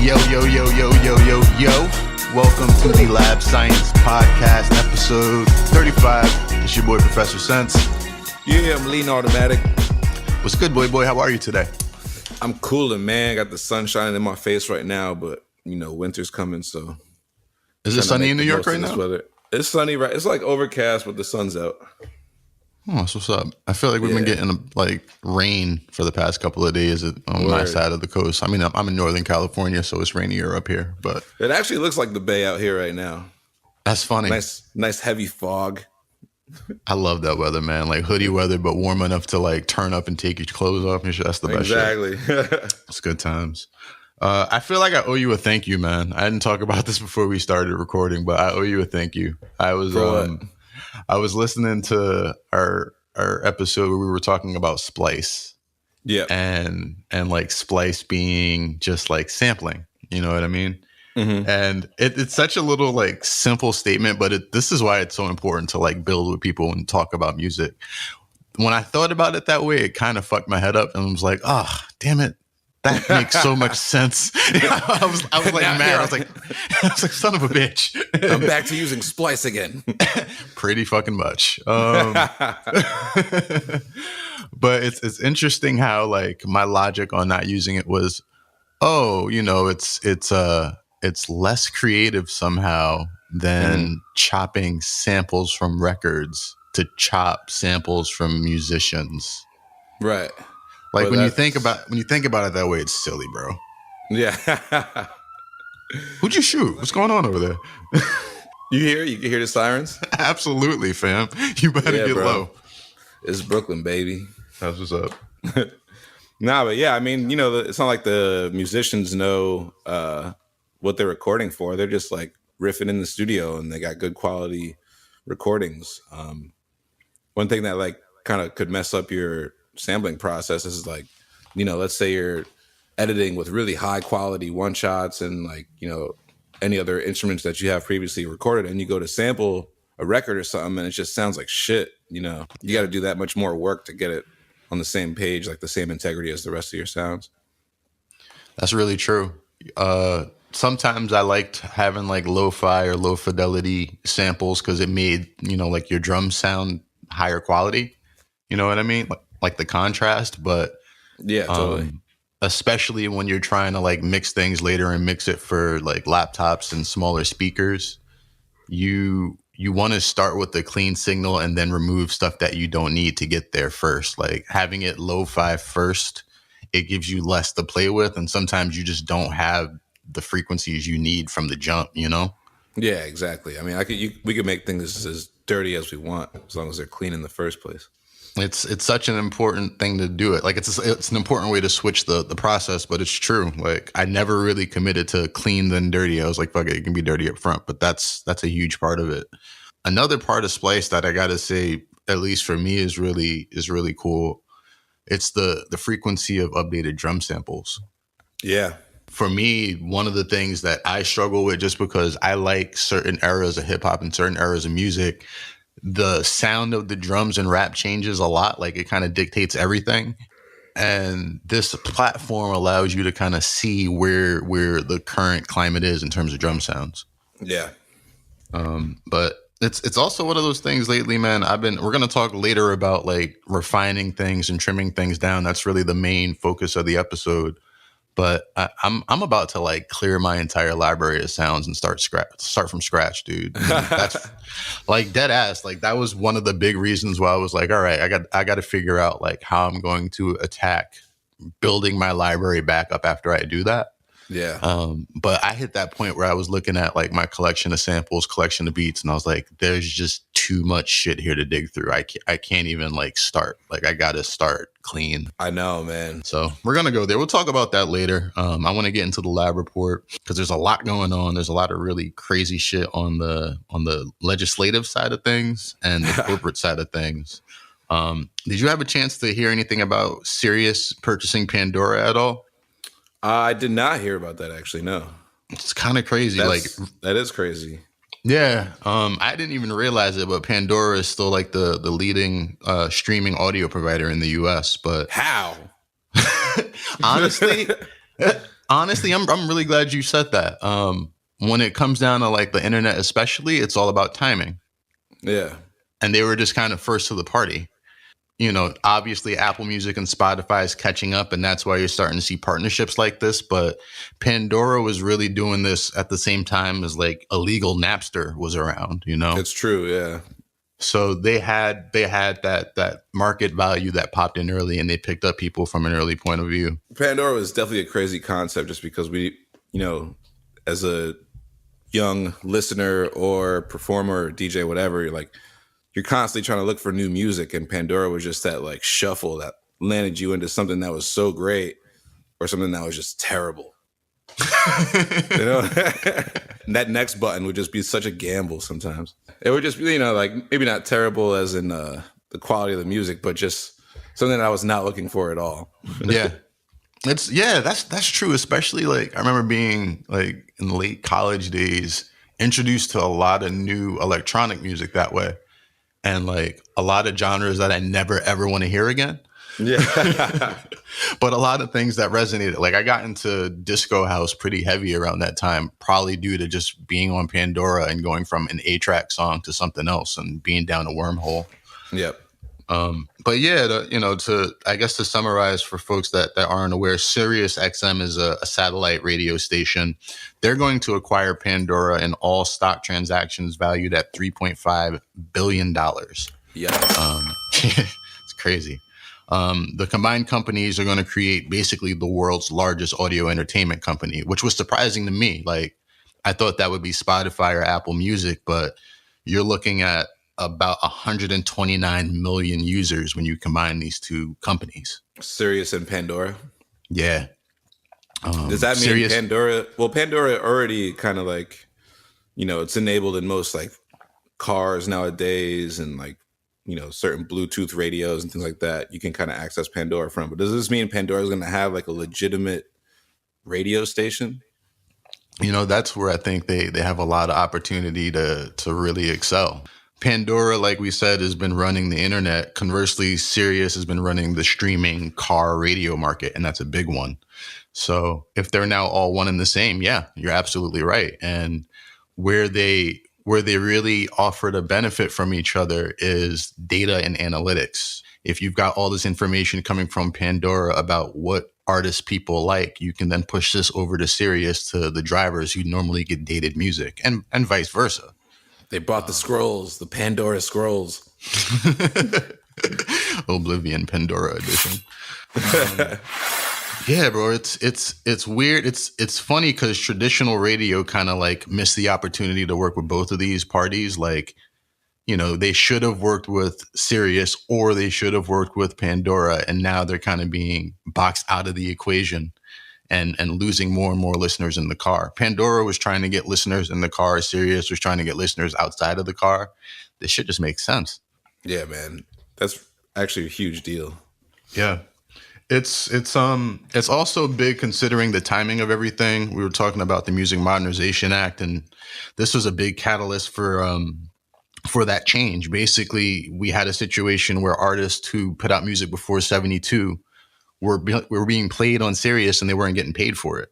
Yo, yo, yo, yo, yo, yo, yo. Welcome to the Lab Science Podcast, episode 35. It's your boy, Professor SentZ. Yeah, I'm lean automatic. What's good, boy? How are you today? I'm cooling, man. Got the sun shining in my face right now, but, you know, winter's coming, so. Is it sunny in New York right now? Weather. It's sunny, right? It's like overcast, but the sun's out. Oh, that's what's up. I feel like we've been getting like rain for the past couple of days on my side of the coast. I mean, I'm in Northern California, so it's rainier up here, but it actually looks like the Bay out here right now. That's funny. Nice heavy fog. I love that weather, man. Like hoodie weather, but warm enough to like turn up and take your clothes off and shit. That's the best shit. Exactly. It's good times. I feel like I owe you a thank you, man. I didn't talk about this before we started recording, but I owe you a thank you. I was listening to our episode where we were talking about splice. Yeah. And like splice being just like sampling. You know what I mean? Mm-hmm. And it's such a little like simple statement, but this is why it's so important to like build with people and talk about music. When I thought about it that way, it kind of fucked my head up and I was like, oh, damn it. That makes so much sense. I was like mad. I was like, son of a bitch. I'm back to using splice again. Pretty fucking much. But it's interesting how like my logic on not using it was, oh, you know, it's less creative somehow than chopping samples from records to chop samples from musicians. Right. Like when you think about it that way, it's silly, bro. Yeah. Who'd you shoot? What's going on over there? You can hear the sirens? Absolutely, fam. You better get low. It's Brooklyn, baby. That's what's up. Nah, but yeah, I mean, you know, it's not like the musicians know what they're recording for. They're just like riffing in the studio and they got good quality recordings. One thing that like kind of could mess up your sampling process is like, you know, let's say you're editing with really high quality one shots and like, you know, any other instruments that you have previously recorded and you go to sample a record or something and it just sounds like shit. You know, you got to do that much more work to get it on the same page, like the same integrity as the rest of your sounds. That's really true. Sometimes I liked having like lo-fi or low fidelity samples because it made, you know, like your drums sound higher quality. You know what I mean? Like the contrast, but yeah, totally. Especially when you're trying to like mix things later and mix it for like laptops and smaller speakers, you want to start with the clean signal and then remove stuff that you don't need to get there first. Like having it lo-fi first, it gives you less to play with, and sometimes you just don't have the frequencies you need from the jump. You know? Yeah, exactly. I mean, we could make things as dirty as we want as long as they're clean in the first place. It's such an important thing to do it. Like it's an important way to switch the process, but it's true. Like I never really committed to clean then dirty. I was like, fuck it can be dirty up front, but that's a huge part of it. Another part of splice that I gotta say, at least for me, is really cool. It's the frequency of updated drum samples. Yeah. For me, one of the things that I struggle with, just because I like certain eras of hip hop and certain eras of music, the sound of the drums and rap changes a lot. Like it kind of dictates everything. And this platform allows you to kind of see where the current climate is in terms of drum sounds. Yeah. But it's also one of those things lately, man. We're going to talk later about like refining things and trimming things down. That's really the main focus of the episode. But I'm about to like clear my entire library of sounds and start from scratch, dude. That's like dead ass. Like that was one of the big reasons why I was like, all right, I got to figure out like how I'm going to attack building my library back up after I do that. Yeah. But I hit that point where I was looking at like my collection of samples, collection of beats, and I was like, there's just too much shit here to dig through. I can't even like start. Like I got to start clean. I know, man. So we're going to go there. We'll talk about that later. I want to get into the lab report because there's a lot going on. There's a lot of really crazy shit on the legislative side of things and the corporate side of things. Did you have a chance to hear anything about Sirius purchasing Pandora at all? I did not hear about that, actually, no. It's kind of crazy. That is crazy. Yeah. I didn't even realize it, but Pandora is still like the leading streaming audio provider in the US. But how? honestly, honestly, I'm really glad you said that. When it comes down to like the internet, especially, it's all about timing. Yeah, And they were just kind of first to the party. Obviously Apple Music and Spotify is catching up, and that's why you're starting to see partnerships like this. But Pandora was really doing this at the same time as like illegal Napster was around. it's true. Yeah, So they had that market value that popped in early, and they picked up people from an early point of view. Pandora was definitely a crazy concept, just because as a young listener or performer or DJ, whatever, you're constantly trying to look for new music, and Pandora was just that like shuffle that landed you into something that was so great or something that was just terrible. You know, and that next button would just be such a gamble sometimes. It would just be, like maybe not terrible as in the quality of the music, but just something that I was not looking for at all. Yeah. That's true. Especially like I remember being like in the late college days introduced to a lot of new electronic music that way. And like a lot of genres that I never ever want to hear again. Yeah. But a lot of things that resonated. Like I got into disco house pretty heavy around that time, probably due to just being on Pandora and going from an 8-track song to something else and being down a wormhole. Yep. But yeah, to summarize for folks that aren't aware, Sirius XM is a satellite radio station. They're going to acquire Pandora in all stock transactions valued at $3.5 billion. Yeah. It's crazy. The combined companies are going to create basically the world's largest audio entertainment company, which was surprising to me. Like I thought that would be Spotify or Apple Music, but you're looking at about 129 million users when you combine these two companies. Sirius and Pandora. Yeah. Does that mean Sirius, Pandora? Well, Pandora already kind of like, it's enabled in most like cars nowadays, and like, certain Bluetooth radios and things like that. You can kind of access Pandora from. But does this mean Pandora is going to have like a legitimate radio station? that's where I think they have a lot of opportunity to really excel. Pandora, like we said, has been running the internet. Conversely, Sirius has been running the streaming car radio market, and that's a big one. So if they're now all one and the same, yeah, you're absolutely right. And where they really offer to benefit from each other is data and analytics. If you've got all this information coming from Pandora about what artists people like, you can then push this over to Sirius to the drivers who normally get dated music, and vice versa. They bought the scrolls, the Pandora scrolls. Oblivion Pandora edition. Yeah, bro, it's weird. It's funny because traditional radio kind of like missed the opportunity to work with both of these parties. Like, they should have worked with Sirius or they should have worked with Pandora, and now they're kind of being boxed out of the equation and losing more and more listeners in the car. Pandora was trying to get listeners in the car. Sirius was trying to get listeners outside of the car. This shit just makes sense. Yeah, man. That's actually a huge deal. Yeah. It's also big considering the timing of everything. We were talking about the Music Modernization Act, and this was a big catalyst for that change. Basically, we had a situation where artists who put out music before 72 were being played on Sirius and they weren't getting paid for it.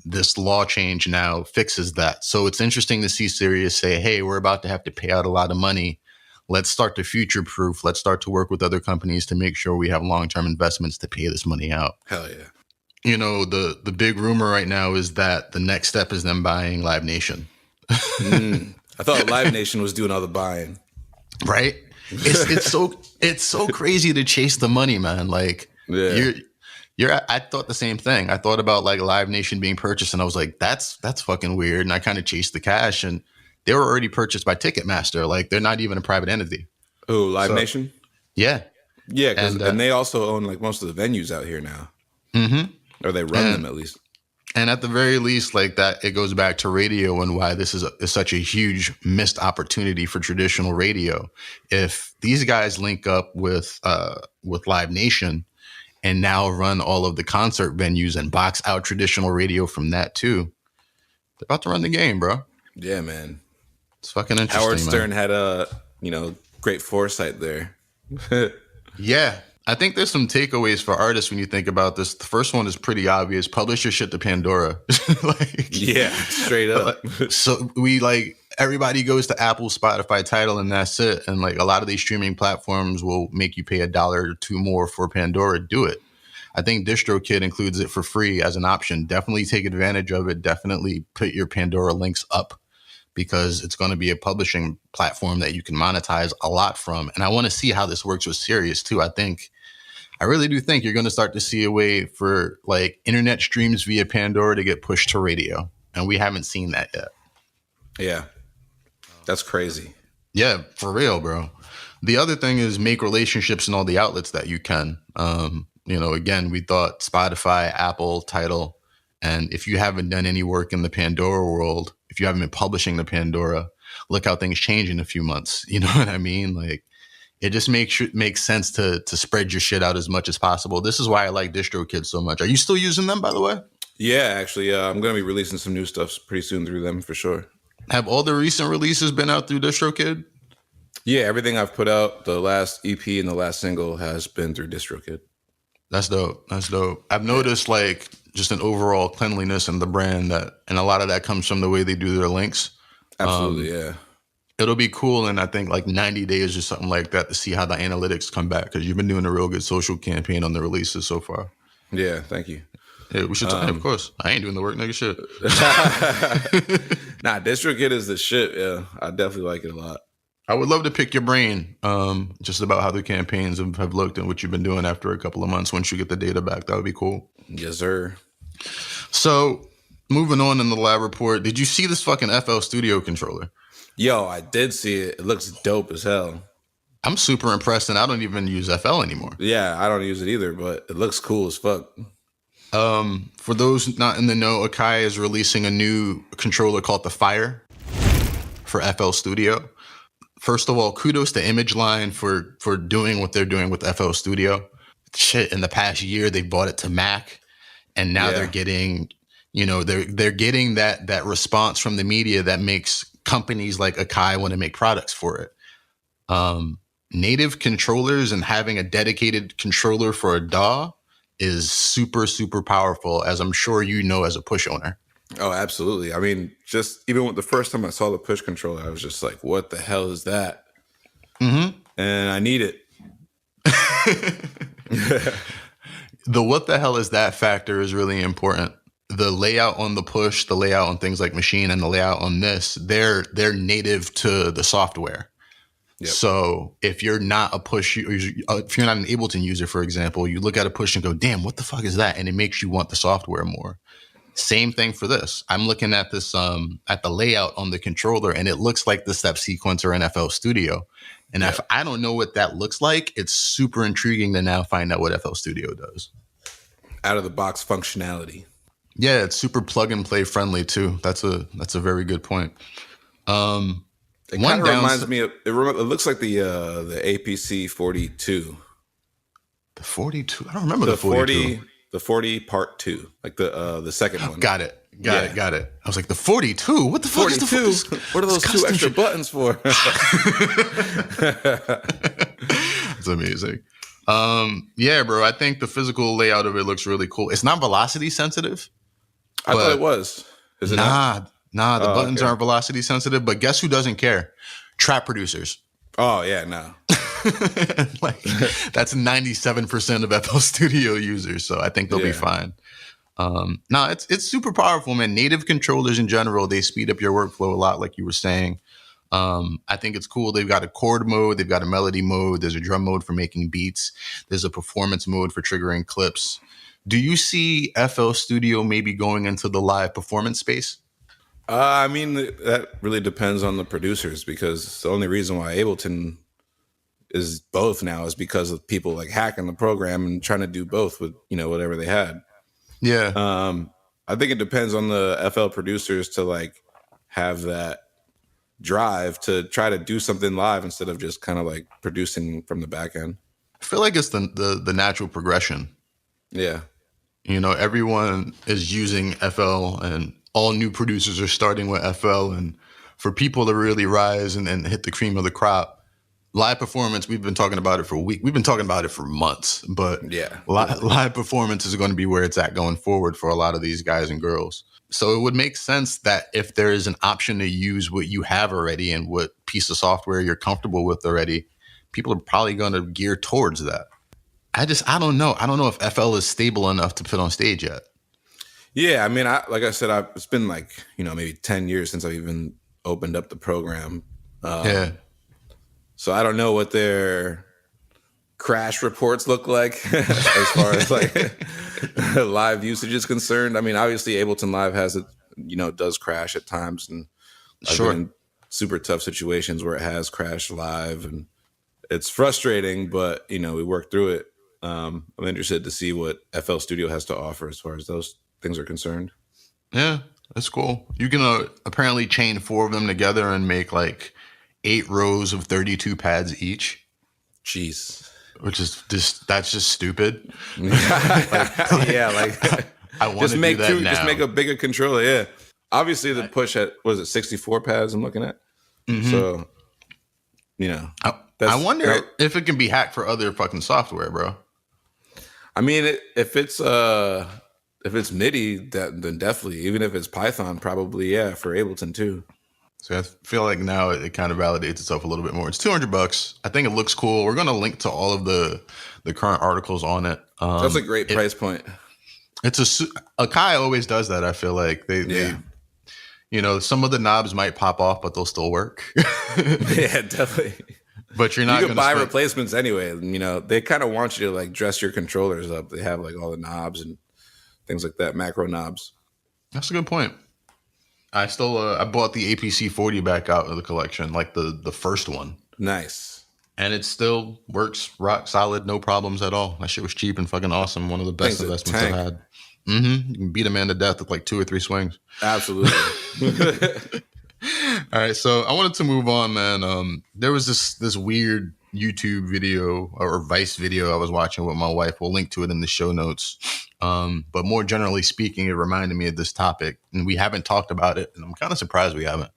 This law change now fixes that. So it's interesting to see Sirius say, hey, we're about to have to pay out a lot of money. Let's start to future proof. Let's start to work with other companies to make sure we have long-term investments to pay this money out. Hell yeah. The big rumor right now is that the next step is them buying Live Nation. I thought Live Nation was doing all the buying. Right? It's so crazy to chase the money, man. Like, yeah. I thought the same thing. I thought about like Live Nation being purchased, and I was like, that's fucking weird. And I kind of chased the cash, and they were already purchased by Ticketmaster. Like, they're not even a private entity. Oh, Live Nation? Yeah. Yeah, and they also own like most of the venues out here now. Mm-hmm. Or they run them at least. And at the very least, like that, it goes back to radio and why this is such a huge missed opportunity for traditional radio. If these guys link up with Live Nation and now run all of the concert venues and box out traditional radio from that too, they're about to run the game, bro. Yeah, man. It's fucking interesting. Howard Stern had a great foresight there. Yeah. I think there's some takeaways for artists when you think about this. The first one is pretty obvious. Publish your shit to Pandora. Yeah, straight up. So everybody goes to Apple, Spotify, Tidal, and that's it. And like a lot of these streaming platforms will make you pay $1 or $2 more for Pandora. Do it. I think DistroKid includes it for free as an option. Definitely take advantage of it. Definitely put your Pandora links up, because it's going to be a publishing platform that you can monetize a lot from. And I want to see how this works with Sirius too. I really do think you're going to start to see a way for like internet streams via Pandora to get pushed to radio. And we haven't seen that yet. Yeah. That's crazy. Yeah, for real, bro. The other thing is make relationships in all the outlets that you can. Again, we thought Spotify, Apple, Tidal. And if you haven't done any work in the Pandora world, if you haven't been publishing the Pandora, look how things change in a few months. You know what I mean? Like, it just makes sense to spread your shit out as much as possible. This is why I like DistroKid so much. Are you still using them, by the way? Yeah, actually, I'm going to be releasing some new stuff pretty soon through them for sure. Have all the recent releases been out through DistroKid? Yeah, everything I've put out, the last EP and the last single, has been through DistroKid. That's dope. I've noticed like just an overall cleanliness in the brand, and a lot of that comes from the way they do their links. Absolutely, yeah. It'll be cool in I think like 90 days or something like that to see how the analytics come back, because you've been doing a real good social campaign on the releases so far. Yeah, thank you. Yeah, we should talk. Of course, I ain't doing the work, nigga. Shit. Nah, DistroKid is the shit. Yeah, I definitely like it a lot. I would love to pick your brain just about how the campaigns have looked and what you've been doing after a couple of months. Once you get the data back, that would be cool. Yes, sir. So moving on in the lab report, did you see this fucking FL Studio controller? Yo, I did see it. It looks dope as hell. I'm super impressed, and I don't even use FL anymore. Yeah, I don't use it either, but it looks cool as fuck. For those not in the know, Akai is releasing a new controller called the Fire for FL Studio. First of all, kudos to ImageLine for doing what they're doing with FL Studio. Shit, in the past year, they bought it to Mac, and now they're getting, they're getting that response from the media that makes companies like Akai want to make products for it. Native controllers and having a dedicated controller for a DAW is super, super powerful, as I'm sure you know as a push owner. Oh, absolutely. I mean, just even with the first time I saw the push controller, I was just like, what the hell is that? Mm-hmm. And I need it. The what the hell is that factor is really important. The layout on the push, the layout on things like Machine, and the layout on this, they're native to the software. Yep. So if you're not a push, if you're not an Ableton user, for example, you look at a push and go, damn, what the fuck is that? And it makes you want the software more. Same thing for this. I'm looking at this, at the layout on the controller, and it looks like the step sequencer in FL Studio. And if I don't know what that looks like, it's super intriguing to now find out what FL Studio does. Out of the box functionality. Yeah, it's super plug and play friendly too. That's a very good point. It kind of reminds me of it. Looks like the APC 42. The 42. I don't remember the 42. The 40 part 2, like the second one. Got it. Got it. I was like, the 42? What the fuck is the 42? What are those two extra buttons for? It's amazing. Yeah, bro. I think the physical layout of it looks really cool. It's not velocity sensitive. I thought it was. Is it not? Nah. The buttons aren't velocity sensitive. But guess who doesn't care? Trap producers. Oh yeah, no. Like that's 97% of FL Studio users, so I think they'll be fine. No, it's super powerful, man. Native controllers in general, they speed up your workflow a lot, like you were saying. I think it's cool. They've got a chord mode, they've got a melody mode, there's a drum mode for making beats, there's a performance mode for triggering clips. Do you see FL Studio maybe going into the live performance space? I mean, that really depends on the producers, because the only reason why Ableton is both now is because of people like hacking the program and trying to do both with, whatever they had. Yeah. I think it depends on the FL producers to like have that drive to try to do something live instead of just kind of like producing from the back end. I feel like it's the natural progression. Yeah. Everyone is using FL, and all new producers are starting with FL. And for people to really rise and hit the cream of the crop, live performance, we've been talking about it for a week. We've been talking about it for months, but Yeah, live performance is going to be where it's at going forward for a lot of these guys and girls. So it would make sense that if there is an option to use what you have already and what piece of software you're comfortable with already, people are probably going to gear towards that. I don't know. I don't know if FL is stable enough to put on stage yet. yeah. I mean, like I said, it's been like maybe 10 years since I've even opened up the program. Yeah. So I don't know what their crash reports look like as far as like live usage is concerned. I mean, obviously Ableton Live has it, does crash at times, and I've been in super tough situations where it has crashed live, and it's frustrating, but we work through it. I'm interested to see what FL Studio has to offer as far as those things are concerned. Yeah, that's cool. You can apparently chain 4 of them together and make like 8 rows of 32 pads each. Jeez. Which is that's just stupid. Yeah, like I want to make that now. Just make a bigger controller. Yeah, obviously the push at 64 pads. I'm looking at. Mm-hmm. So, I wonder if it can be hacked for other fucking software, bro. I mean, if it's MIDI, then definitely. Even if it's Python, probably for Ableton too. So I feel like now it kind of validates itself a little bit more. It's $200. I think it looks cool. We're going to link to all of the current articles on it. That's a great price point. It's Akai always does that. I feel like they some of the knobs might pop off, but they'll still work. Yeah, definitely. But you're not going to buy replacements anyway. They kind of want you to like dress your controllers up. They have like all the knobs and things like that, macro knobs. That's a good point. I still I bought the APC 40 back out of the collection, like the first one. Nice. And it still works rock solid, no problems at all. That shit was cheap and fucking awesome. One of the best investments I've had. Mm-hmm. You can beat a man to death with like 2 or 3 swings. Absolutely. All right, so I wanted to move on, man. There was this weird YouTube video or Vice video I was watching with my wife. We'll link to it in the show notes. But more generally speaking, it reminded me of this topic, and we haven't talked about it, and I'm kind of surprised we haven't.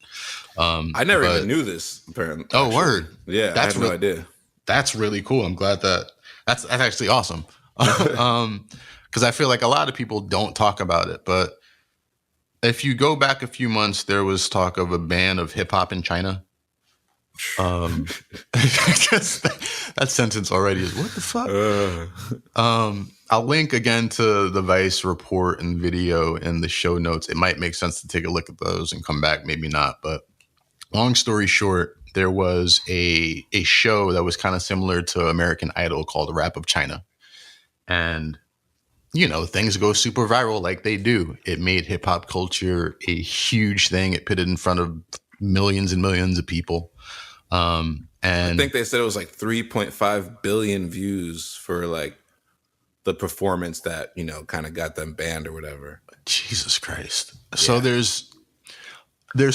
I never even knew this, apparently. Oh, word. Yeah, I had no idea. That's really cool. I'm glad that's actually awesome. Because I feel like a lot of people don't talk about it, but if you go back a few months, there was talk of a ban of hip hop in China. That sentence already is what the fuck. I'll link again to the Vice report and video in the show notes. It might make sense to take a look at those and come back, maybe not. But long story short, there was a show that was kind of similar to American Idol called Rap of China, and things go super viral like they do. It made hip hop culture a huge thing. It put it in front of millions and millions of people. And I think they said it was like 3.5 billion views for like the performance that, kind of got them banned or whatever. Jesus Christ. Yeah. So there's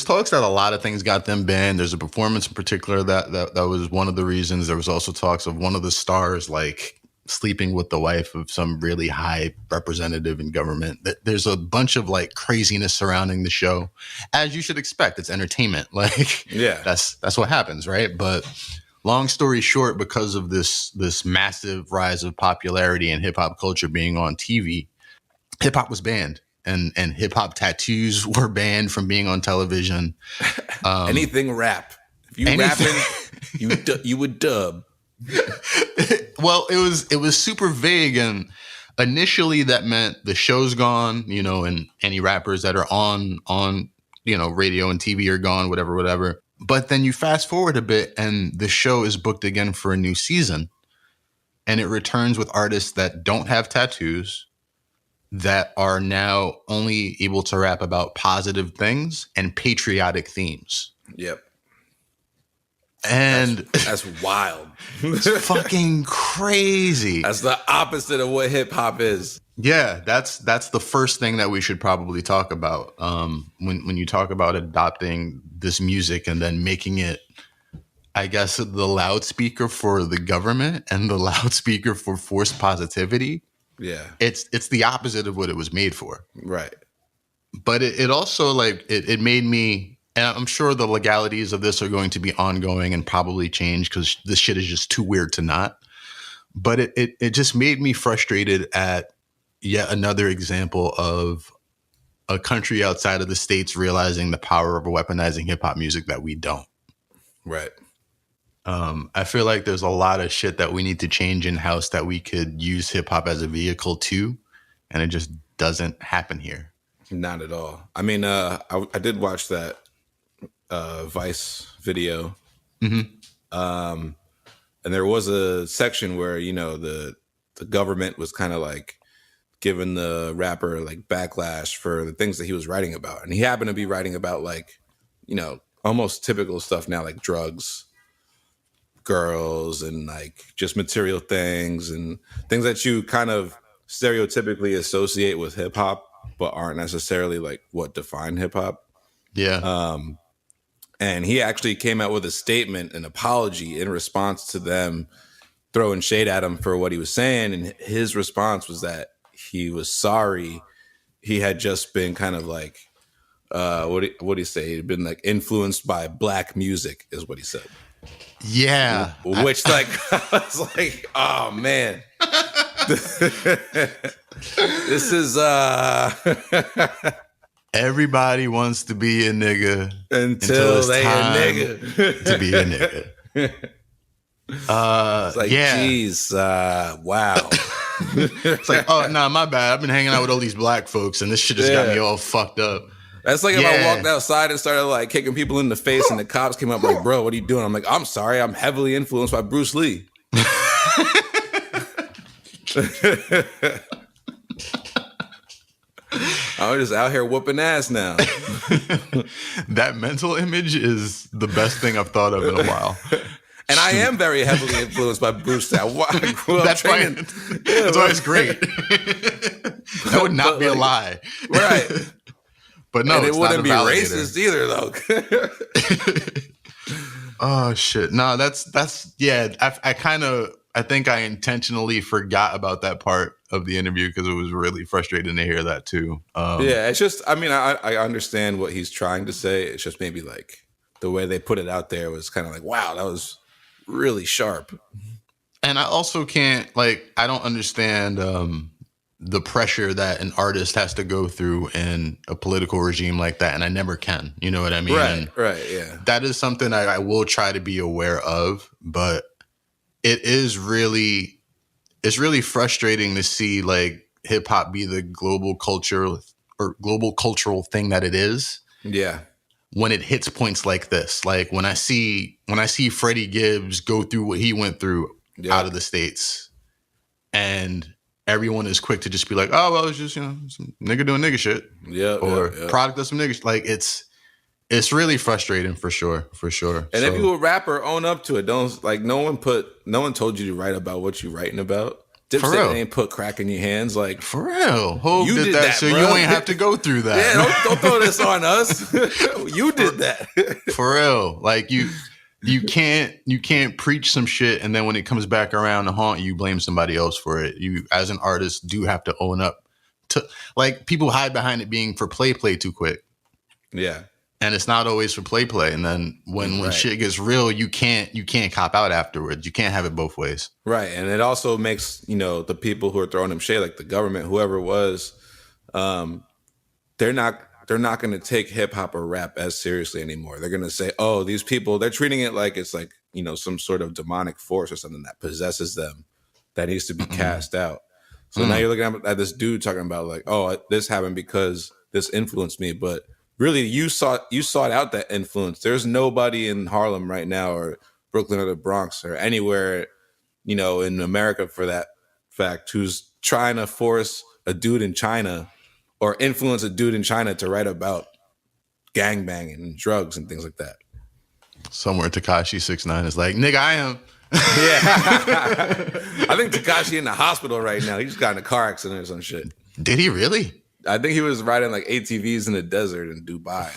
talks that a lot of things got them banned. There's a performance in particular that was one of the reasons. There was also talks of one of the stars like sleeping with the wife of some really high representative in government. There's a bunch of like craziness surrounding the show, as you should expect. It's entertainment. Like, yeah, that's what happens, right? But long story short, because of this massive rise of popularity and hip hop culture being on TV, hip hop was banned, and hip hop tattoos were banned from being on television. Anything rap. If you rapping, you would dub. Well, it was super vague, and initially that meant the show's gone, and any rappers that are on radio and TV are gone, whatever. But then you fast forward a bit, and the show is booked again for a new season, and it returns with artists that don't have tattoos, that are now only able to rap about positive things and patriotic themes. Yep. And that's wild. It's fucking crazy. That's the opposite of what hip hop is. Yeah, that's the first thing that we should probably talk about. When you talk about adopting this music and then making it, I guess, the loudspeaker for the government and the loudspeaker for forced positivity. Yeah. It's the opposite of what it was made for. Right. But it also like it made me And I'm sure the legalities of this are going to be ongoing and probably change because this shit is just too weird to not. But it just made me frustrated at yet another example of a country outside of the States realizing the power of weaponizing hip hop music that we don't. Right. I feel like there's a lot of shit that we need to change in house that we could use hip hop as a vehicle to, and it just doesn't happen here. Not at all. I mean, I did watch that Vice video. And there was a section where, you know, the government was kind of like giving the rapper like backlash for the things that he was writing about. And he happened to be writing about like, you know, almost typical stuff now, like drugs, girls, and like just material things and things that you kind of stereotypically associate with hip hop, but aren't necessarily like what define hip hop. Yeah. And he actually came out with a statement, an apology in response to them throwing shade at him for what he was saying. And his response was that he was sorry. He had just been kind of like, what do you say? He'd been like influenced by black music, is what he said. Yeah. Which like, I was like, oh man, this is, everybody wants to be a nigga until it's they time a nigga to be a nigga. It's like, geez, wow. It's like, oh, nah, my bad. I've been hanging out with all these black folks, and this shit just got me all fucked up. That's like if I walked outside and started like kicking people in the face, and the cops came up like, bro, what are you doing? I'm like, I'm sorry, I'm heavily influenced by Bruce Lee. I'm just out here whooping ass now. That mental image is the best thing I've thought of in a while. And I am very heavily influenced by Bruce Lee. That's why it's great. That would not be a lie. Right. But no, and it wouldn't be racist either, though. Oh, shit. No, that's yeah. I think I intentionally forgot about that part of the interview because it was really frustrating to hear that too. Yeah, it's just, I mean, I understand what he's trying to say. It's just maybe like the way they put it out there was kind of like, wow, that was really sharp. And I also can't, like, I don't understand the pressure that an artist has to go through in a political regime like that. And I never can, you know what I mean? Right, yeah. That is something I will try to be aware of, but it's really frustrating to see like hip hop be the global culture or global cultural thing that it is. Yeah. When it hits points like this, like when I see Freddie Gibbs go through what he went through out of the States, and everyone is quick to just be like, oh, well, it's just, you know, some nigga doing nigga shit. Or product of some nigga shit. Like it's really frustrating for sure. And if you a rapper, own up to it. Don't like no one told you to write about what you're writing about. Dipset ain't put crack in your hands. Like for real. Hov did that so bro. You ain't have to go through that. Yeah, don't throw this on us. You did that. For real. Like you can't preach some shit and then when it comes back around to haunt you, blame somebody else for it. You as an artist do have to own up to, like, people hide behind it being for play too quick. Yeah. And it's not always for play. And then when shit gets real, you can't cop out afterwards. You can't have it both ways. Right. And it also makes, you know, the people who are throwing them shade, like the government, whoever it was, they're not going to take hip hop or rap as seriously anymore. They're going to say, oh, these people, they're treating it like it's like, you know, some sort of demonic force or something that possesses them that needs to be cast out. So now you're looking at this dude talking about like, oh, this happened because this influenced me. But really, you sought out that influence. There's nobody in Harlem right now or Brooklyn or the Bronx or anywhere, you know, in America for that fact, who's trying to force a dude in China or influence a dude in China to write about gangbanging and drugs and things like that. Somewhere Tekashi 6ix9ine is like, nigga, I am. Yeah. I think Tekashi in the hospital right now. He just got in a car accident or some shit. Did he really? I think he was riding like ATVs in the desert in Dubai.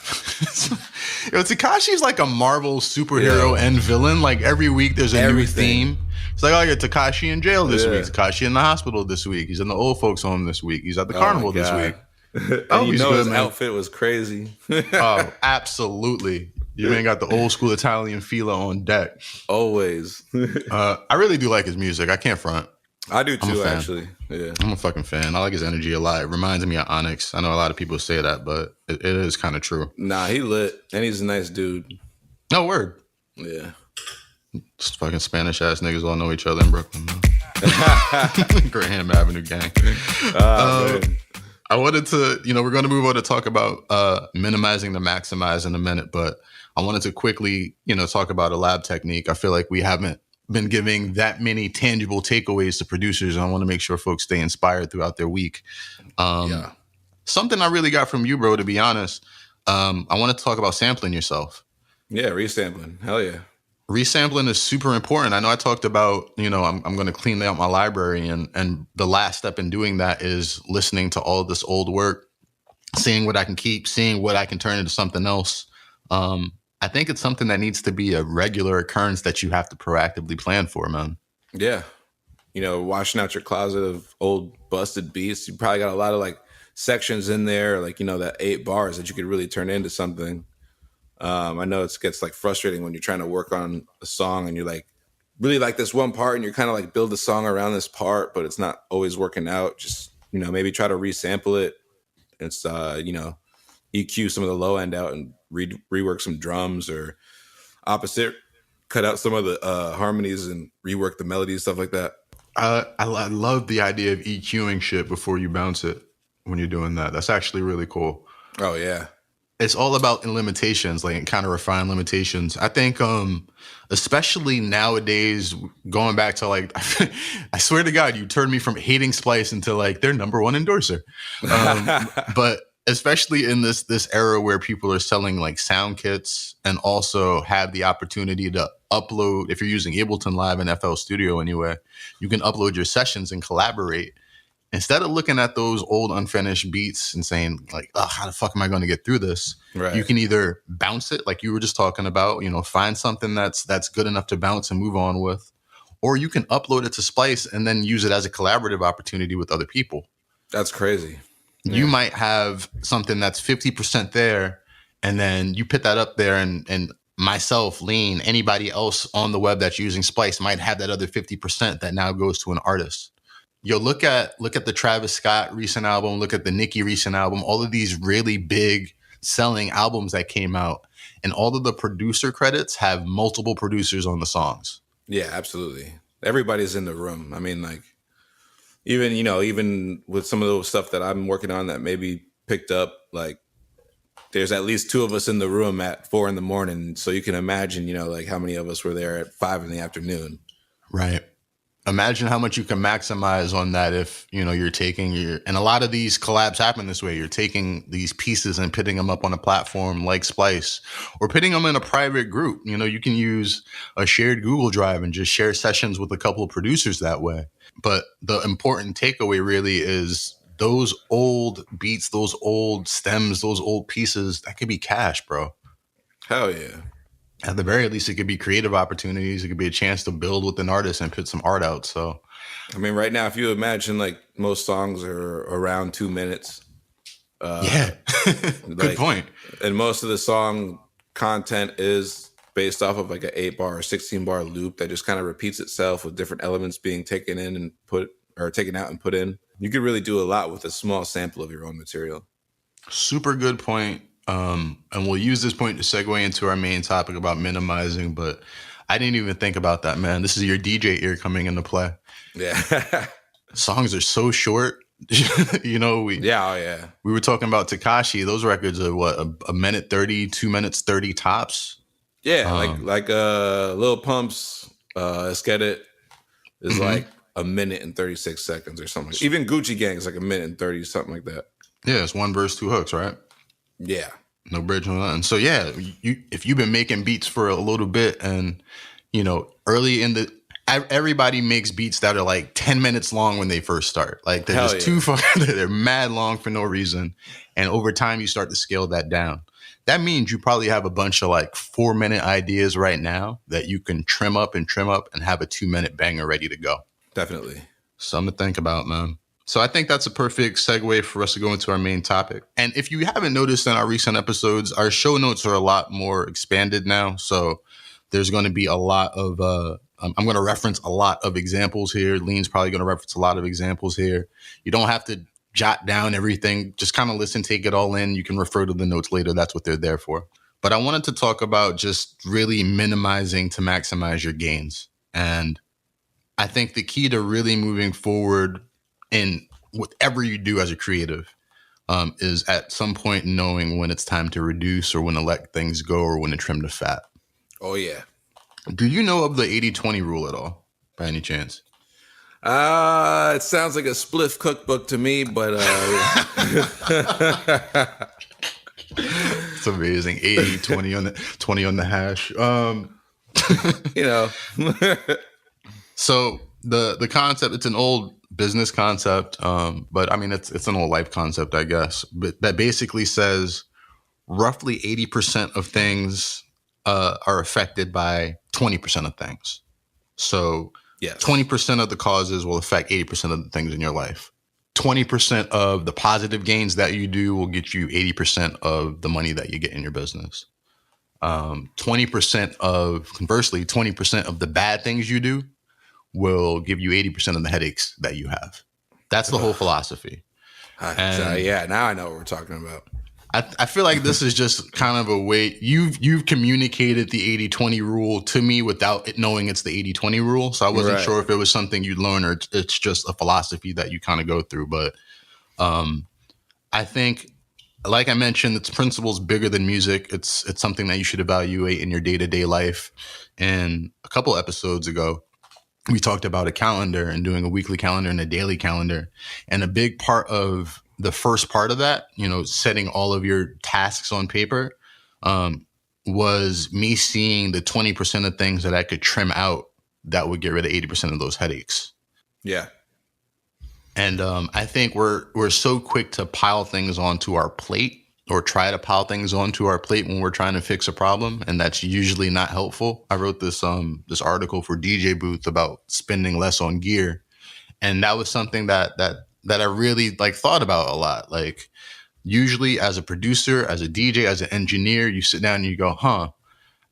Yo, Tekashi's like a Marvel superhero and villain. Like every week there's a new theme. It's like, oh, I got Tekashi in jail this week. Tekashi in the hospital this week. He's in the old folks home this week. He's at the carnival this week. And you Always know good, his man. outfit was crazy. Oh, absolutely. You man got the old school Italian fila on deck. Always. I really do like his music. I can't front. I do I'm a too, fan. actually. Yeah. I'm a fucking fan. I like his energy a lot. It reminds me of Onyx. I know a lot of people say that, but it is kind of true. Nah, he lit, and he's a nice dude. No word. Yeah. Just fucking Spanish ass niggas all know each other in Brooklyn. Graham Avenue gang. Man. I wanted to, we're going to move on to talk about minimizing to maximize in a minute, but I wanted to quickly, talk about a lab technique. I feel like we haven't been giving that many tangible takeaways to producers. I want to make sure folks stay inspired throughout their week. Yeah. Something I really got from you, bro, to be honest. I want to talk about sampling yourself. Yeah, resampling. Hell yeah. Resampling is super important. I know I talked about, I'm going to clean out my library, and the last step in doing that is listening to all this old work, seeing what I can keep, seeing what I can turn into something else. I think it's something that needs to be a regular occurrence that you have to proactively plan for, man. Yeah. Washing out your closet of old busted beats. You probably got a lot of like sections in there, like, that 8 bars that you could really turn into something. I know it gets like frustrating when you're trying to work on a song and you're like really like this one part and you're kind of like build a song around this part, but it's not always working out. Just, maybe try to resample it. It's, EQ some of the low end out and rework some drums, or opposite, cut out some of the harmonies and rework the melodies, stuff like that. I love the idea of EQing shit before you bounce it when you're doing that. That's actually really cool. Oh, yeah. It's all about limitations, like kind of refined limitations. I think, especially nowadays, going back to like, I swear to God, you turned me from hating Splice into like their number one endorser. But especially in this era where people are selling like sound kits and also have the opportunity to upload, if you're using Ableton Live and FL Studio anyway, you can upload your sessions and collaborate. Instead of looking at those old unfinished beats and saying like, oh, how the fuck am I going to get through this? Right. You can either bounce it like you were just talking about, find something that's good enough to bounce and move on with, or you can upload it to Splice and then use it as a collaborative opportunity with other people. That's crazy. Yeah. You might have something that's 50% there, and then you put that up there, and myself, Lean, anybody else on the web that's using Splice might have that other 50% that now goes to an artist. Look at the Travis Scott recent album, look at the Nicki recent album, all of these really big selling albums that came out, and all of the producer credits have multiple producers on the songs. Yeah, absolutely. Everybody's in the room. I mean, like, even with some of the stuff that I'm working on that maybe picked up, like, there's at least 2 of us in the room at 4 a.m. So you can imagine, like how many of us were there at 5 p.m. Right. Imagine how much you can maximize on that if, you're taking and a lot of these collabs happen this way. You're taking these pieces and putting them up on a platform like Splice, or putting them in a private group. You can use a shared Google Drive and just share sessions with a couple of producers that way. But the important takeaway really is those old beats, those old stems, those old pieces, that could be cash, bro. Hell yeah. At the very least, it could be creative opportunities. It could be a chance to build with an artist and put some art out. So, I mean, right now, if you imagine, like, most songs are around 2 minutes. Yeah, good point. And most of the song content is based off of like an 8-bar or 16-bar loop that just kind of repeats itself with different elements being taken in and taken out and put in. You could really do a lot with a small sample of your own material. Super good point. And we'll use this point to segue into our main topic about minimizing, but I didn't even think about that, man. This is your DJ ear coming into play. Yeah. Songs are so short. We were talking about Tekashi. Those records are what, a minute 30, 2 minutes 30 tops. Yeah, like Lil Pump's Get It is like a minute and 36 seconds or something. Even Gucci Gang is like a minute and 30, something like that. Yeah, it's 1 verse, 2 hooks, right? Yeah. No bridge, no nothing. So yeah, if you've been making beats for a little bit, and early in everybody makes beats that are like 10 minutes long when they first start. Like they're just too far. They're mad long for no reason. And over time, you start to scale that down. That means you probably have a bunch of like 4-minute ideas right now that you can trim up and have a 2-minute banger ready to go. Definitely. Something to think about, man. So I think that's a perfect segue for us to go into our main topic. And if you haven't noticed in our recent episodes, our show notes are a lot more expanded now. So there's going to be a lot of, I'm going to reference a lot of examples here. Lean's probably going to reference a lot of examples here. You don't have to jot down everything. Just kind of listen, take it all in. You can refer to the notes later. That's what they're there for. But I wanted to talk about just really minimizing to maximize your gains. And I think the key to really moving forward in whatever you do as a creative is at some point knowing when it's time to reduce or when to let things go or when to trim the fat. Oh, yeah. Do you know of the 80-20 rule at all, by any chance? It sounds like a spliff cookbook to me, but it's amazing. 80-20 on the 20 on the hash. You know. So the concept, it's an old business concept, but I mean it's an old life concept, I guess. But that basically says roughly 80% of things are affected by 20% of things. So yes. 20% of the causes will affect 80% of the things in your life. 20% of the positive gains that you do will get you 80% of the money that you get in your business. 20% of, conversely, 20% of the bad things you do will give you 80% of the headaches that you have. That's the whole philosophy. Yeah, now I know what we're talking about. I feel like this is just kind of a way you've communicated the 80-20 rule to me without it knowing it's the 80-20 rule. So I wasn't sure if it was something you'd learn or it's just a philosophy that you kind of go through. But I think, like I mentioned, its principles bigger than music. It's something that you should evaluate in your day-to-day life. And a couple episodes ago, we talked about a calendar and doing a weekly calendar and a daily calendar. And a big part of the first part of that, setting all of your tasks on paper, was me seeing the 20% of things that I could trim out that would get rid of 80% of those headaches. Yeah. And I think we're so quick to pile things onto our plate or try to pile things onto our plate when we're trying to fix a problem. And that's usually not helpful. I wrote this article for DJ Booth about spending less on gear. And that was something that I really thought about a lot. Like usually as a producer, as a DJ, as an engineer, you sit down and you go,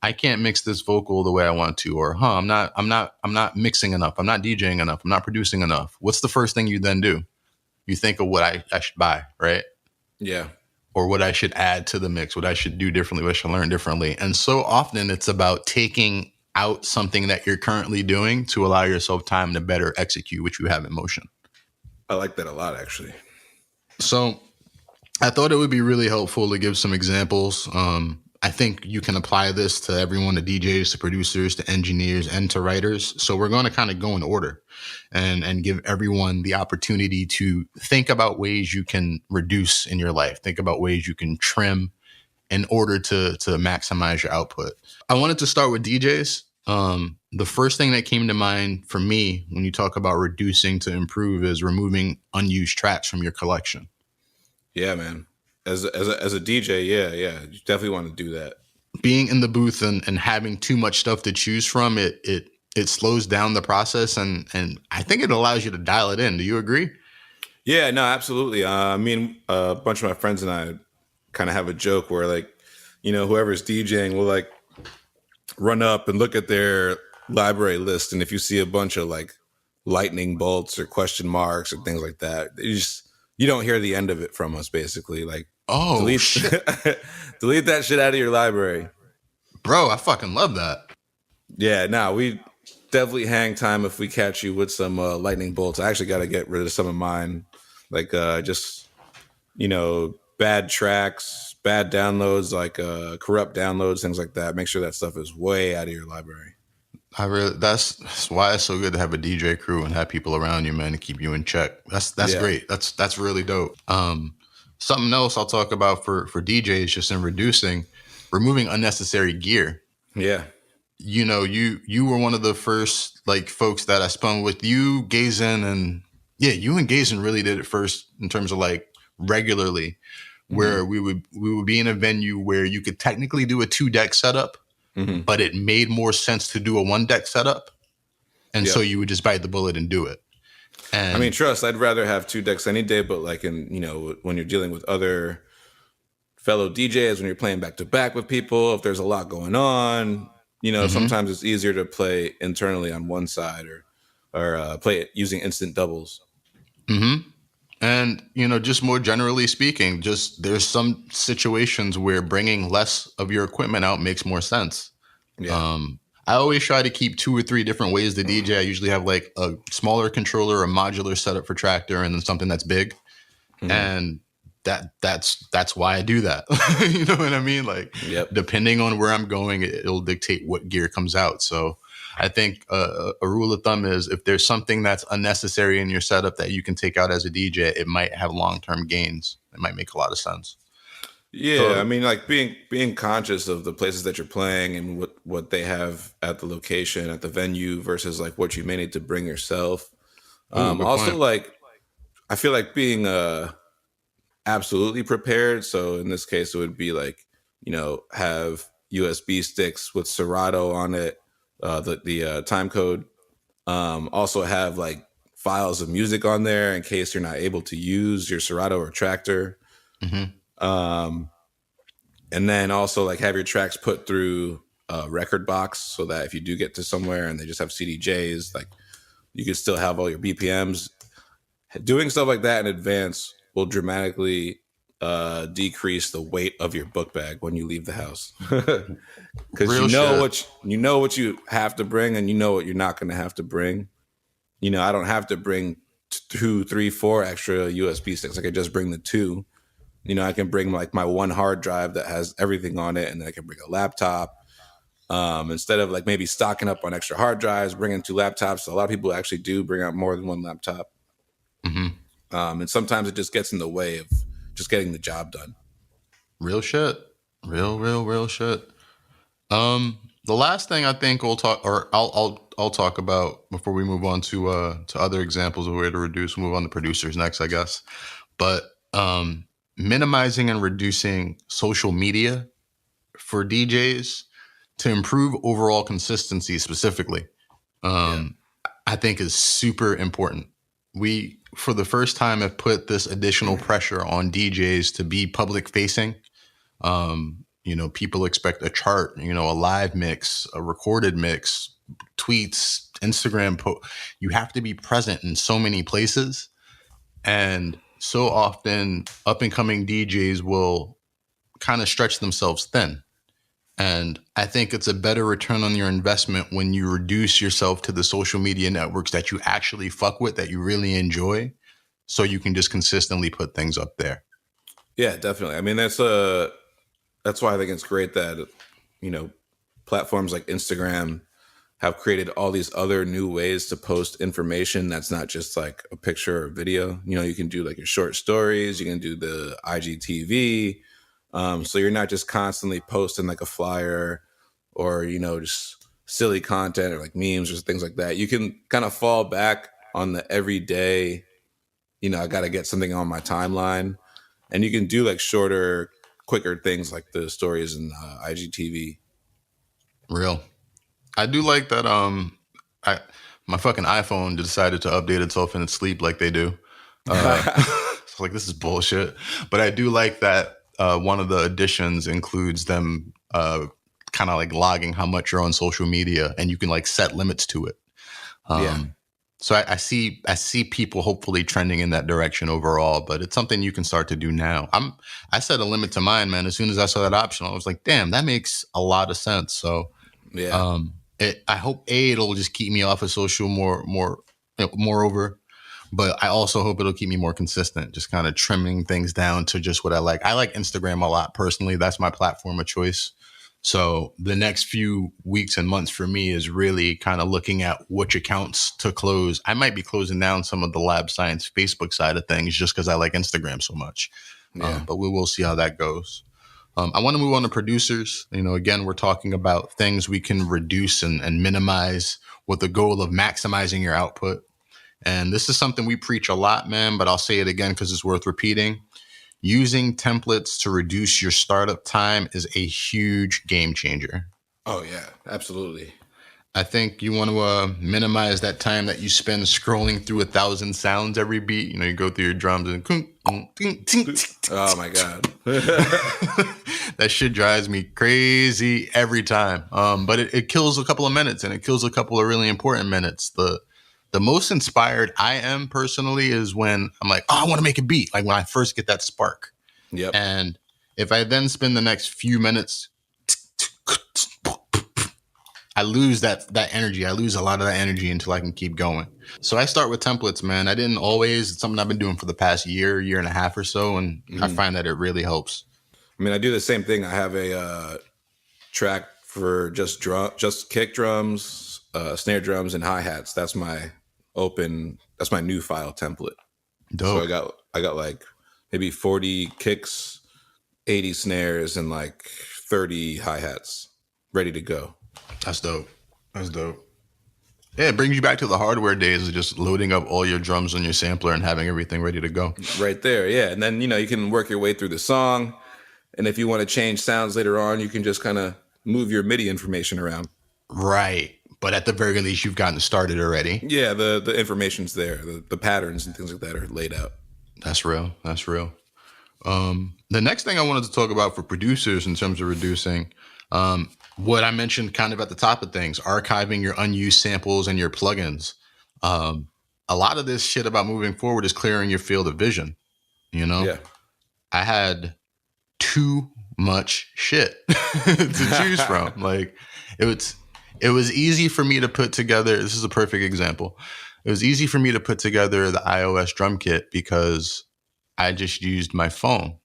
I can't mix this vocal the way I want to, or I'm not mixing enough. I'm not DJing enough. I'm not producing enough. What's the first thing you then do? You think of what I should buy, right? Yeah. Or what I should add to the mix, what I should do differently, what I should learn differently. And so often it's about taking out something that you're currently doing to allow yourself time to better execute what you have in motion. I like that a lot, actually. So I thought it would be really helpful to give some examples. I think you can apply this to everyone, to DJs, to producers, to engineers, and to writers. So we're going to kind of go in order and give everyone the opportunity to think about ways you can reduce in your life. Think about ways you can trim in order to maximize your output. I wanted to start with DJs. The first thing that came to mind for me when you talk about reducing to improve is removing unused tracks from your collection. Yeah, man. As a DJ, yeah, you definitely want to do that. Being in the booth and having too much stuff to choose from, it slows down the process, and I think it allows you to dial it in. Do you agree? Yeah, no, absolutely. Me and a bunch of my friends and I kind of have a joke where whoever's DJing will run up and look at their library list, and if you see a bunch of lightning bolts or question marks or things like that, you don't hear the end of it from us, basically. Delete, shit. Delete that shit out of your library. Bro, I fucking love that. Yeah, we definitely hang time if we catch you with some lightning bolts. I actually got to get rid of some of mine. Bad tracks, bad downloads, corrupt downloads, things like that. Make sure that stuff is way out of your library. That's why it's so good to have a DJ crew and have people around you, man, to keep you in check. That's great. That's really dope. Something else I'll talk about for DJs, just in removing unnecessary gear. Yeah. You were one of the first folks that I spun with. You, Gazin, and you and Gazin really did it first in terms of regularly, where we would be in a venue where you could technically do a 2-deck setup, but it made more sense to do a 1-deck setup. And so you would just bite the bullet and do it. I mean, And trust, I'd rather have two decks any day, but like when you're dealing with other fellow DJs, when you're playing back to back with people, if there's a lot going on, mhm, sometimes it's easier to play internally on one side or play it using instant doubles. mhm. And just more generally speaking, just there's some situations where bringing less of your equipment out makes more sense. Yeah. Um, I always try to keep 2 or 3 different ways to DJ. I usually have like a smaller controller, a modular setup for tractor, and then something that's big. Hmm. And that's why I do that. You know what I mean? Like Yep. depending on where I'm going, it'll dictate what gear comes out. So I think a rule of thumb is if there's something that's unnecessary in your setup that you can take out as a DJ, it might have long-term gains. It might make a lot of sense. Yeah, I So, mean, like being conscious of the places that you're playing and what they have at the location at the venue versus like what you may need to bring yourself. ooh, good Also, point. like I feel like being absolutely prepared. So in this case, it would be like have USB sticks with Serato on it, the time code. Also have like files of music on there in case you're not able to use your Serato or Tractor. Hmm. Um, and then also like have your tracks put through a record box so that if you do get to somewhere and they just have CDJs, like you can still have all your BPMs. Doing stuff like that in advance will dramatically decrease the weight of your book bag when you leave the house, because Real shit. you know what you have to bring and you know what you're not going to have to bring. I don't have to bring two, three, four extra USB sticks. I could just bring the two. I can bring like my one hard drive that has everything on it, and then I can bring a laptop. Instead of like maybe stocking up on extra hard drives, bringing two laptops. A lot of people actually do bring out more than one laptop. Hmm. And sometimes it just gets in the way of just getting the job done. Real shit. Real shit. The last thing I think we'll talk, or I'll talk about before we move on to other examples of where to reduce. We'll move on to producers next, I guess. But minimizing and reducing social media for DJs to improve overall consistency specifically, Yeah. um, I think is super important. We, for the first time, have put this additional pressure on DJs to be public facing. People expect a chart, a live mix, a recorded mix, tweets, Instagram post. You have to be present in so many places. And so often, up and coming DJs will kind of stretch themselves thin. And I think it's a better return on your investment when you reduce yourself to the social media networks that you actually fuck with, that you really enjoy, so you can just consistently put things up there. Yeah, definitely. I mean, that's why I think it's great that you know platforms like Instagram have created all these other new ways to post information that's not just like a picture or video. You can do like your short stories, you can do the IGTV. So you're not just constantly posting like a flyer or, just silly content or like memes or things like that. You can kind of fall back on the everyday, I got to get something on my timeline. And you can do like shorter, quicker things like the stories in IGTV. Real. I do like that. I my fucking iPhone decided to update itself in its sleep like they do. It's like this is bullshit. But I do like that. One of the additions includes them kind of like logging how much you're on social media, and you can like set limits to it. Yeah. Um, so I see people hopefully trending in that direction overall, but it's something you can start to do now. I set a limit to mine, man. As soon as I saw that option, I was like, damn, that makes a lot of sense. So Yeah. I hope it'll just keep me off of social moreover, but I also hope it'll keep me more consistent, just kind of trimming things down to just what I like. I like Instagram a lot personally. That's my platform of choice. So the next few weeks and months for me is really kind of looking at which accounts to close. I might be closing down some of the Lab Science Facebook side of things just because I like Instagram so much. Yeah. But we will see how that goes. I want to move on to producers. Again, we're talking about things we can reduce and minimize with the goal of maximizing your output. And this is something we preach a lot, man, but I'll say it again because it's worth repeating. Using templates to reduce your startup time is a huge game changer. Oh, yeah. Absolutely. I think you want to minimize that time that you spend scrolling through 1,000 sounds every beat. You know, you go through your drums and Oh my god. that shit drives me crazy every time. But it kills a couple of minutes, and it kills a couple of really important minutes. The most inspired I am personally is when I'm like, oh, I want to make a beat. Like when I first get that spark. Yep. And if I then spend the next few minutes, I lose that energy. I lose a lot of that energy until I can keep going. So I start with templates, man. I didn't always. It's something I've been doing for the past year and a half or so, and I find that it really helps. I mean, I do the same thing. I have a track for just kick drums, snare drums, and hi hats. That's my new file template. Dope. So I got like maybe 40 kicks, 80 snares, and like 30 hi hats ready to go. That's dope. That's dope. Yeah, it brings you back to the hardware days of just loading up all your drums on your sampler and having everything ready to go. Right there, yeah. And then, you can work your way through the song. And if you want to change sounds later on, you can just kind of move your MIDI information around. Right. But at the very least, you've gotten started already. Yeah, the information's there. The patterns and things like that are laid out. That's real. That's real. The next thing I wanted to talk about for producers in terms of reducing, what I mentioned kind of at the top of things, archiving your unused samples and your plugins. A lot of this shit about moving forward is clearing your field of vision. Yeah. I had too much shit to choose from. Like it was easy for me to put together. This is a perfect example. It was easy for me to put together the iOS drum kit because I just used my phone.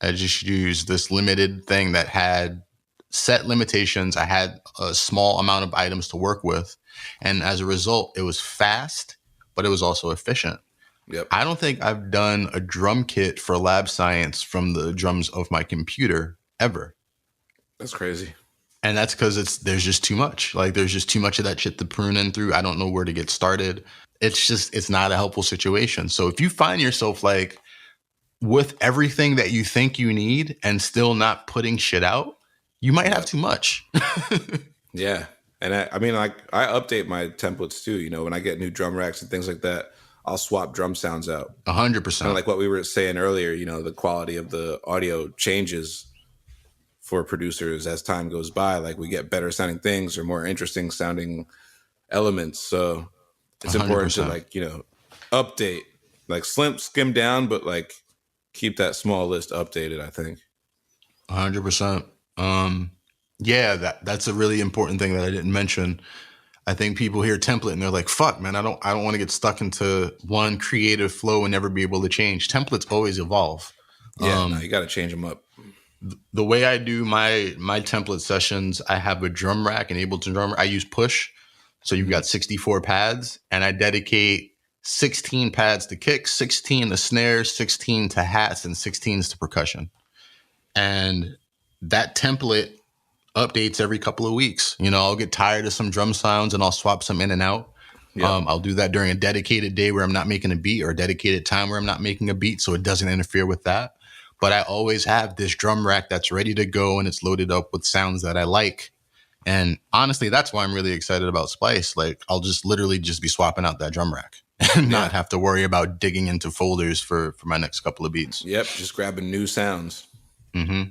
I just used this limited thing that had set limitations. I had a small amount of items to work with. And as a result, it was fast, but it was also efficient. Yep. I don't think I've done a drum kit for lab science from the drums of my computer ever. That's crazy. And that's because there's just too much. Like there's just too much of that shit to prune in through. I don't know where to get started. It's not a helpful situation. So if you find yourself like with everything that you think you need and still not putting shit out, you might have too much. Yeah. And I mean, like I update my templates too. When I get new drum racks and things like that, I'll swap drum sounds out. 100%. Kind of like what we were saying earlier, the quality of the audio changes for producers as time goes by. Like we get better sounding things or more interesting sounding elements. So it's 100%. Important to like, update, like skim down, but like keep that small list updated, I think. 100%. Yeah, that's a really important thing that I didn't mention. I think people hear template and they're like, fuck, man, I don't want to get stuck into one creative flow and never be able to change. Templates always evolve. Yeah, no, you got to change them up. The way I do my template sessions, I have a drum rack, an Ableton drum rack. I use push. So you've got 64 pads, and I dedicate 16 pads to kicks, 16 to snares, 16 to hats, and 16s to percussion. And that template updates every couple of weeks. I'll get tired of some drum sounds and I'll swap some in and out. Yep. I'll do that during a dedicated day where I'm not making a beat or a dedicated time where I'm not making a beat, so it doesn't interfere with that. But I always have this drum rack that's ready to go and it's loaded up with sounds that I like. And honestly, that's why I'm really excited about Splice. Like I'll just literally just be swapping out that drum rack and not have to worry about digging into folders for my next couple of beats. Yep, just grabbing new sounds. Mm-hmm.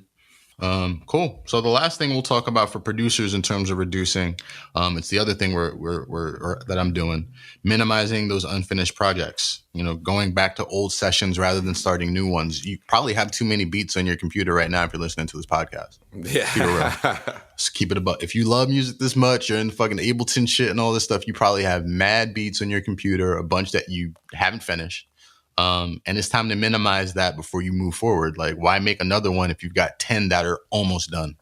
Cool. So the last thing we'll talk about for producers in terms of reducing, it's the other thing that I'm doing, minimizing those unfinished projects. Going back to old sessions rather than starting new ones. You probably have too many beats on your computer right now if you're listening to this podcast. Yeah. Keep it real. Just keep it above. If you love music this much, you're in fucking Ableton shit and all this stuff, you probably have mad beats on your computer, a bunch that you haven't finished. And it's time to minimize that before you move forward. Like, why make another one if you've got 10 that are almost done?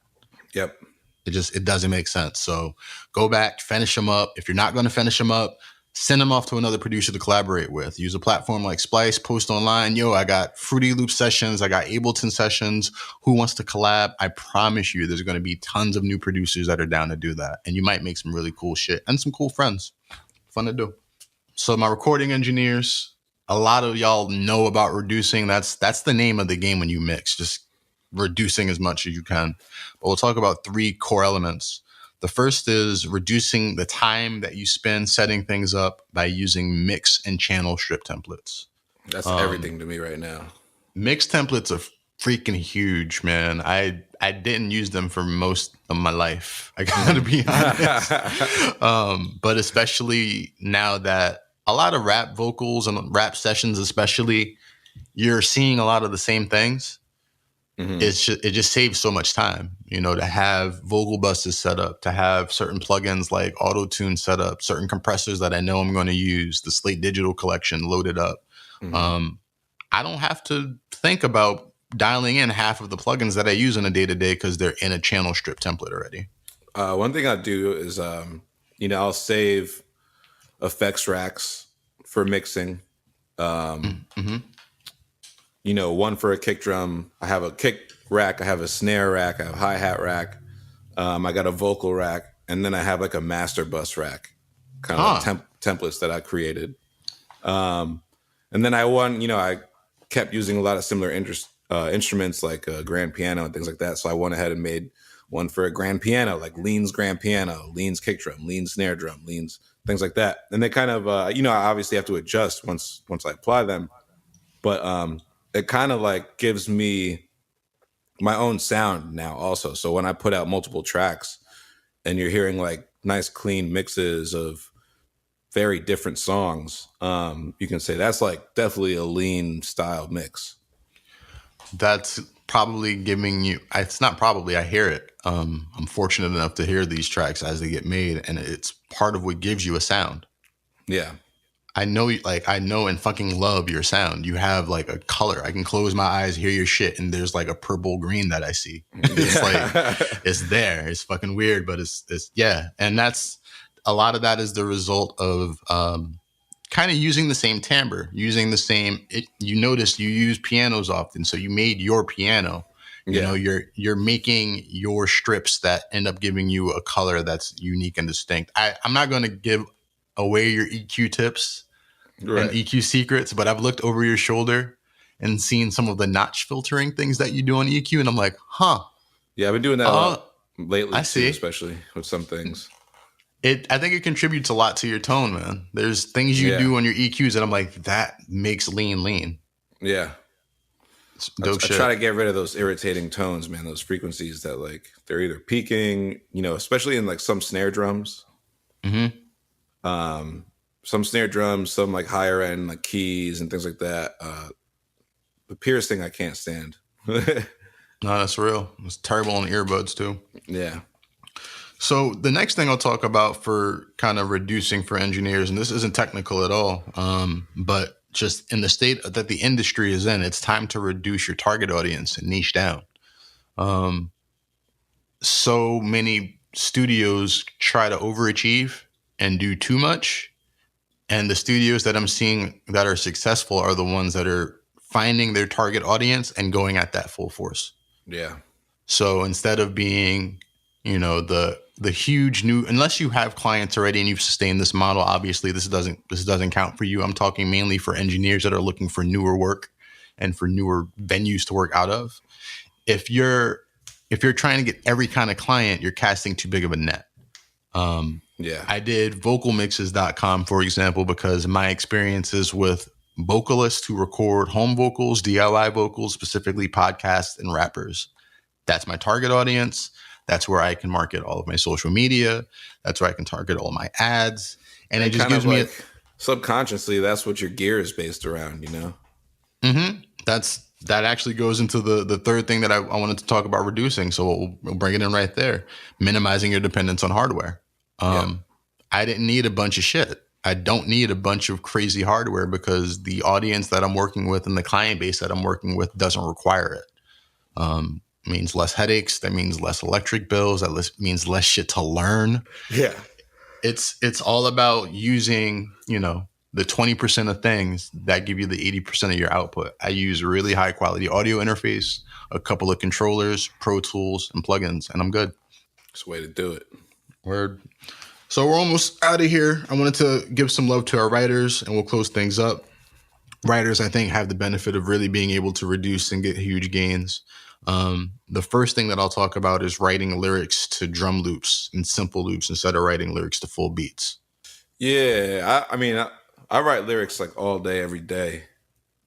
Yep. It doesn't make sense. So go back, finish them up. If you're not going to finish them up, send them off to another producer to collaborate with. Use a platform like Splice, post online. Yo, I got Fruity Loop sessions. I got Ableton sessions. Who wants to collab? I promise you there's going to be tons of new producers that are down to do that. And you might make some really cool shit and some cool friends. Fun to do. So my recording engineers, a lot of y'all know about reducing. That's the name of the game when you mix, just reducing as much as you can. But we'll talk about 3 core elements. The first is reducing the time that you spend setting things up by using mix and channel strip templates. That's everything to me right now. Mix templates are freaking huge, man. I didn't use them for most of my life. I gotta be honest. But especially now that a lot of rap vocals and rap sessions, especially, you're seeing a lot of the same things. It just saves so much time, to have vocal buses set up, to have certain plugins like auto tune set up, certain compressors that I know I'm going to use, the Slate Digital collection loaded up. I don't have to think about dialing in half of the plugins that I use on a day-to-day because they're in a channel strip template already. One thing I do is, I'll save effects racks for mixing. One for a kick drum. I have a kick rack. I have a snare rack. I have a hi-hat rack. I got a vocal rack. And then I have like a master bus rack, kind of like templates that I created. And then I kept using a lot of similar instruments like a grand piano and things like that. So I went ahead and made one for a grand piano, like Lean's grand piano, Lean's kick drum, Lean's snare drum, Lean's things like that. And they kind of, I obviously have to adjust once I apply them. But it kind of like gives me my own sound now also. So when I put out multiple tracks and you're hearing like nice clean mixes of very different songs, you can say that's like definitely a Lean style mix. That's probably giving you, it's not probably, I hear it. I'm fortunate enough to hear these tracks as they get made, and it's part of what gives you a sound. Yeah. I know and fucking love your sound. You have like a color. I can close my eyes, hear your shit, and there's like a purple green that I see. It's like, it's there. It's fucking weird, but it's yeah. And that's, a lot of that is the result of kind of using the same timbre, using the same, you notice you use pianos often. So you made your piano, you're making your strips that end up giving you a color that's unique and distinct. I'm not going to give away your EQ tips and EQ secrets, but I've looked over your shoulder and seen some of the notch filtering things that you do on EQ. And I'm like, yeah, I've been doing that a lot lately, I see. too, especially with some things. I think it contributes a lot to your tone, man. There's things you do on your EQs that I'm like, that makes lean. Yeah. I try to get rid of those irritating tones, man, those frequencies that like, they're either peaking, especially in like some snare drums. Some snare drums, some like higher end like keys and things like that. The piercing I can't stand. No, that's real. It's terrible on earbuds too. Yeah. So the next thing I'll talk about for kind of reducing for engineers, and this isn't technical at all, but just in the state that the industry is in, it's time to reduce your target audience and niche down. So many studios try to overachieve and do too much. And the studios that I'm seeing that are successful are the ones that are finding their target audience and going at that full force. Yeah. So instead of being, the huge new, unless you have clients already and you've sustained this model, obviously this doesn't count for you. I'm talking mainly for engineers that are looking for newer work and for newer venues to work out of. If you're trying to get every kind of client, you're casting too big of a net. Yeah. I did vocalmixes.com, for example, because my experiences with vocalists who record home vocals, DIY vocals, specifically podcasts and rappers. That's my target audience. That's where I can market all of my social media. That's where I can target all my ads. And it just gives me subconsciously, that's what your gear is based around, That actually goes into the third thing that I wanted to talk about reducing. So we'll bring it in right there. Minimizing your dependence on hardware. I didn't need a bunch of shit. I don't need a bunch of crazy hardware because the audience that I'm working with and the client base that I'm working with doesn't require it. Means less headaches. That means less electric bills. That means less shit to learn. Yeah. It's all about using, the 20% of things that give you the 80% of your output. I use a really high quality audio interface, a couple of controllers, Pro Tools, and plugins, and I'm good. That's the way to do it. Word. So we're almost out of here. I wanted to give some love to our writers, and we'll close things up. Writers, I think, have the benefit of really being able to reduce and get huge gains. The first thing that I'll talk about is writing lyrics to drum loops and simple loops instead of writing lyrics to full beats. Yeah, I mean, I write lyrics like all day, every day,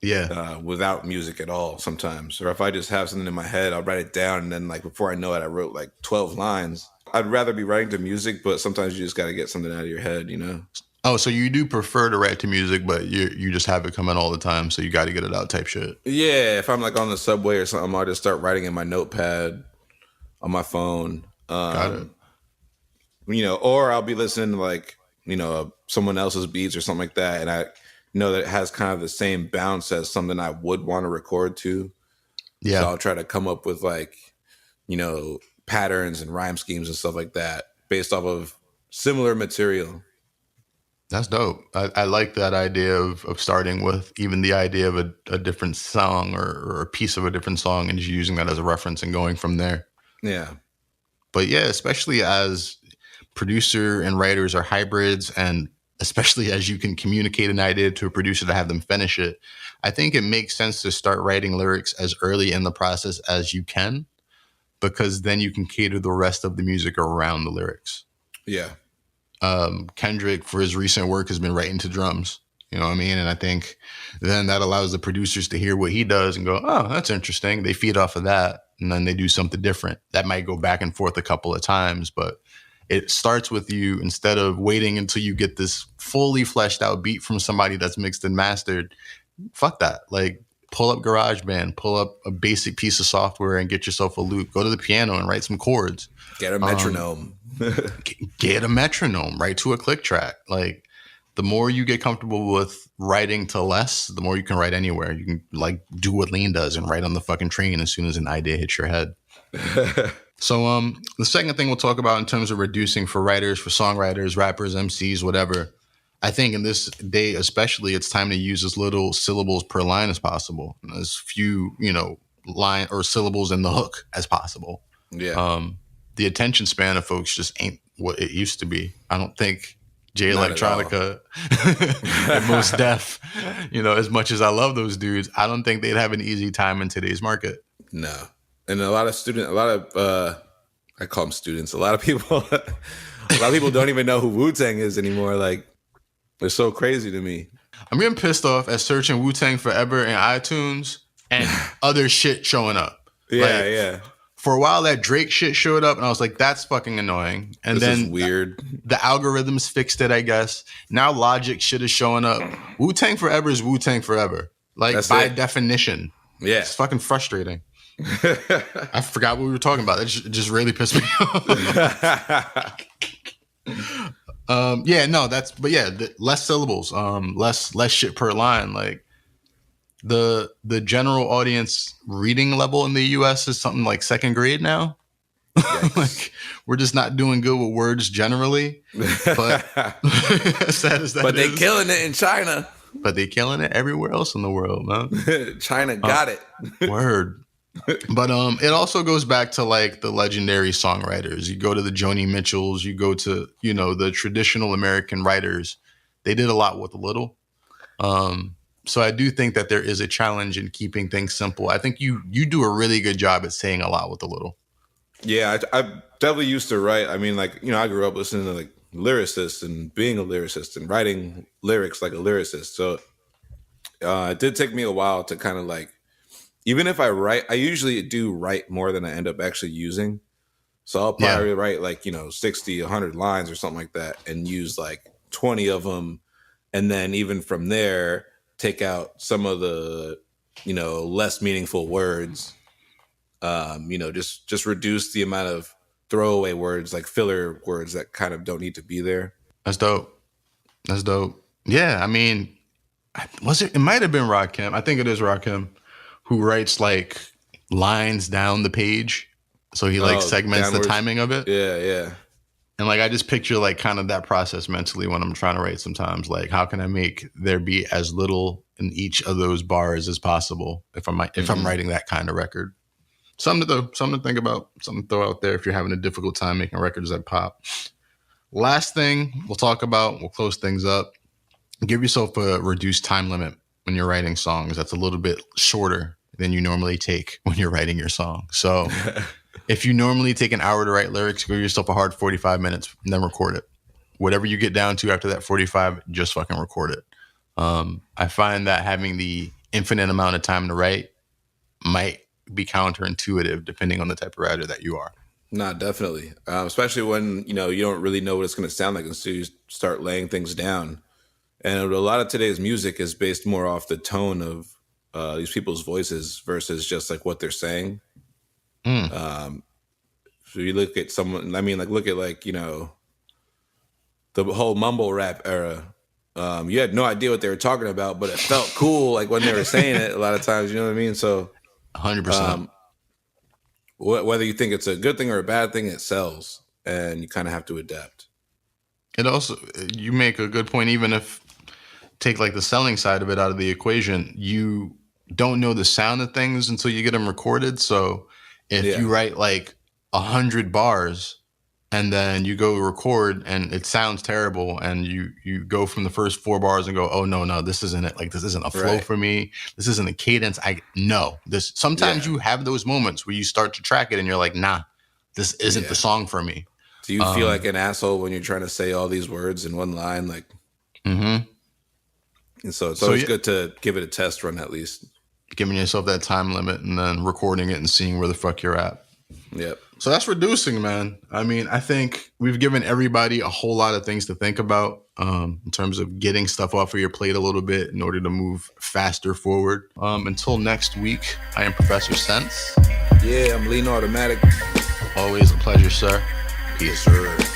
Yeah, without music at all sometimes. Or if I just have something in my head, I'll write it down. And then, like, before I know it, I wrote like 12 lines. I'd rather be writing to music, but sometimes you just got to get something out of your head, you know? Oh, so you do prefer to write to music, but you just have it come in all the time, so you got to get it out type shit. Yeah, if I'm like on the subway or something, I'll just start writing in my notepad on my phone. Got it. Or I'll be listening to like, someone else's beats or something like that. And I know that it has kind of the same bounce as something I would want to record to. Yeah. So I'll try to come up with like, patterns and rhyme schemes and stuff like that based off of similar material. That's dope. I like that idea of starting with even the idea of a different song or a piece of a different song and just using that as a reference and going from there. Yeah. But yeah, especially as producer and writers are hybrids, and especially as you can communicate an idea to a producer to have them finish it, I think it makes sense to start writing lyrics as early in the process as you can, because then you can cater the rest of the music around the lyrics. Yeah. Kendrick, for his recent work, has been writing to drums. You know what I mean? And I think then that allows the producers to hear what he does and go, oh, that's interesting. They feed off of that, and then they do something different. That might go back and forth a couple of times, but it starts with you, instead of waiting until you get this fully fleshed out beat from somebody that's mixed and mastered. Fuck that. Like, pull up GarageBand, pull up a basic piece of software and get yourself a loop. Go to the piano and write some chords. Get a metronome. Get a metronome, write to a click track. Like, the more you get comfortable with writing to less, the more you can write anywhere. You can like do what Lean does and write on the fucking train as soon as an idea hits your head. So the second thing we'll talk about in terms of reducing for writers, for songwriters, rappers, MCs, whatever, I think in this day especially, it's time to use as little syllables per line as possible, as few, line or syllables in the hook as possible. Yeah. The attention span of folks just ain't what it used to be. I don't think Jay Electronica and Mos Def, as much as I love those dudes, I don't think they'd have an easy time in today's market. No. And I call them students. A lot of people don't even know who Wu-Tang is anymore. Like, they're so crazy to me. I'm getting pissed off at searching Wu-Tang Forever in iTunes and other shit showing up. Yeah, yeah. For a while, that Drake shit showed up, and I was like, that's fucking annoying. And this then is weird. The algorithms fixed it, I guess. Now Logic shit is showing up. Wu-Tang Forever is Wu-Tang Forever. Like, that's by definition. Yeah. It's fucking frustrating. I forgot what we were talking about. It just really pissed me off. Less syllables, less shit per line. Like, the general audience reading level in the US is something like second grade now. Like, we're just not doing good with words generally. But as sad as that but they killing it in China. But they killing it everywhere else in the world, man. China got it. Word. But it also goes back to like the legendary songwriters. You go to the Joni Mitchells, you go to, the traditional American writers. They did a lot with a little. So I do think that there is a challenge in keeping things simple. I think you do a really good job at saying a lot with a little. Yeah, I definitely used to write. I mean, like, I grew up listening to like lyricists and being a lyricist and writing lyrics like a lyricist. So it did take me a while to kind of like, even if I write, I usually do write more than I end up actually using. So I'll probably write like, 60, 100 lines or something like that and use like 20 of them. And then even from there, take out some of the, less meaningful words. Just reduce the amount of throwaway words, like filler words that kind of don't need to be there. That's dope. Yeah, I mean, it might have been Rakim. I think it is Rakim, who writes like lines down the page. So he segments downwards. The timing of it. Yeah, yeah. And like, I just picture like kind of that process mentally when I'm trying to write sometimes. Like, how can I make there be as little in each of those bars as possible if I'm writing that kind of record? Something to think about, something to throw out there if you're having a difficult time making records that pop. Last thing we'll talk about, we'll close things up. Give yourself a reduced time limit when you're writing songs that's a little bit shorter. than you normally take when you're writing your song. So if you normally take an hour to write lyrics, give yourself a hard 45 minutes and then record it. Whatever you get down to after that 45, just fucking record it. I find that having the infinite amount of time to write might be counterintuitive depending on the type of writer that you are. Nah, definitely. Especially when, you don't really know what it's going to sound like until you start laying things down. And a lot of today's music is based more off the tone of these people's voices versus just like what they're saying. So you look at someone, look at the whole mumble rap era. You had no idea what they were talking about, but it felt cool like when they were saying it a lot of times, you know what I mean? So 100%. Whether you think it's a good thing or a bad thing, it sells, and you kind of have to adapt. It also, you make a good point, even if take like the selling side of it out of the equation, you don't know the sound of things until you get them recorded. So if you write like 100 bars and then you go record and it sounds terrible and you go from the first 4 bars and go, oh no, this isn't it. Like, this isn't a flow for me. This isn't a cadence. Sometimes you have those moments where you start to track it and you're like, nah, this isn't the song for me. Do you feel like an asshole when you're trying to say all these words in one line? Like, and so it's always good to give it a test run, at least. Giving yourself that time limit and then recording it and seeing where the fuck you're at. Yep. So that's reducing, man. I mean, I think we've given everybody a whole lot of things to think about in terms of getting stuff off of your plate a little bit in order to move faster forward. Until next week, I am Professor SentZ. Yeah, I'm Lean Automatic. Always a pleasure, sir. Peace. Yes, sir.